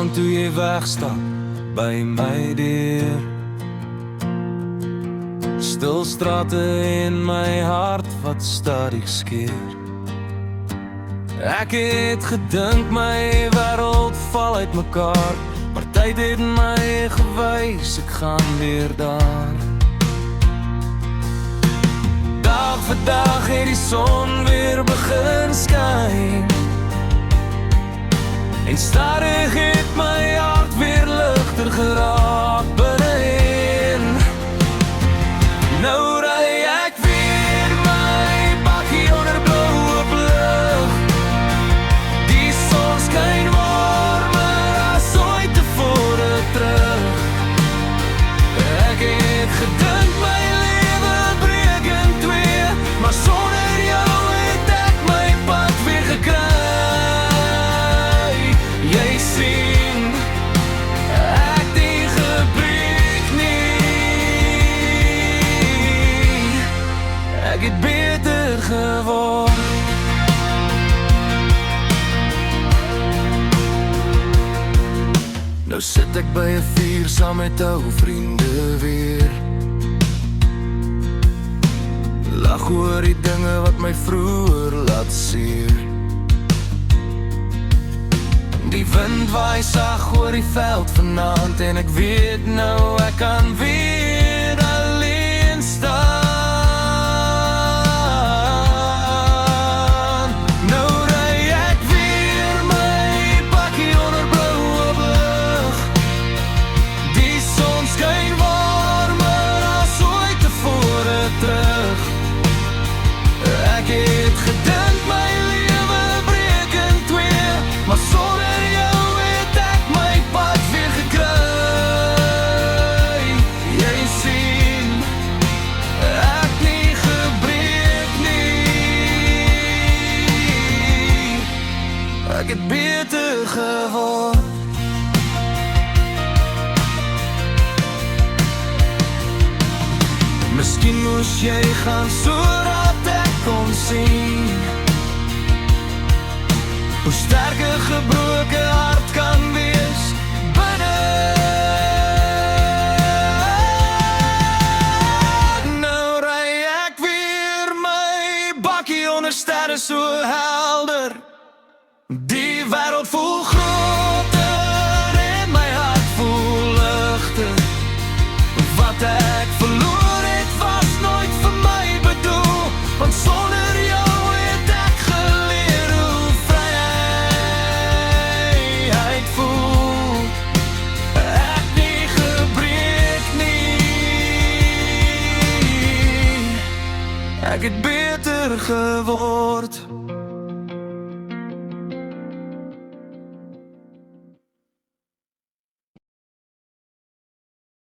aand toe jy wegstap by my deur. Stil strate in my hart wat stadig skeer. Ek het gedink my wêreld val uit mekaar, maar tyd het my gewys, ek gaan weer daar. Dag vir dag het die son weer begin skyn, en stadig het my hart weer ligter geraak binnein. Nou ry ek weer my bakkie onder blauwe lug. Die son skyn warmer as ooit tevore terug. Ek het gedink my lewe breek in twee, maar sonder jou het ek my pad weer gekry. Jy sien, ek die gebreek nie. Ek het beter geword. Nou sit ek by 'n vuur saam met ou vriende weer. Lag oor die dinge wat my vroeër laat seer. Die wind waai sag oor die veld vanaand, en ek weet nou ek kan weer alleen staan. Nou ry ek weer my bakkie onder blauwe lug. Die son skyn warmer as ooit tevore terug. Ek het gedink my lewe breek in twee, maar sonder jou het ek my pad weer gekry. Jy sien, ek nie gebreek nie. Ek het beter geword. Miskien moes jy gaan sodat ek kon sien hoe sterk 'n gebroke hart kan wees binne. Nou ry ek weer my bakkie onder sterre so helder. Die wêreld voel groter en my hart voel ligter. Wat ek verloor het was nooit vir my bedoel, want sonder jou het ek geleer hoe vryheid voel. Ek nie gebreek nie. Ek het beter geword.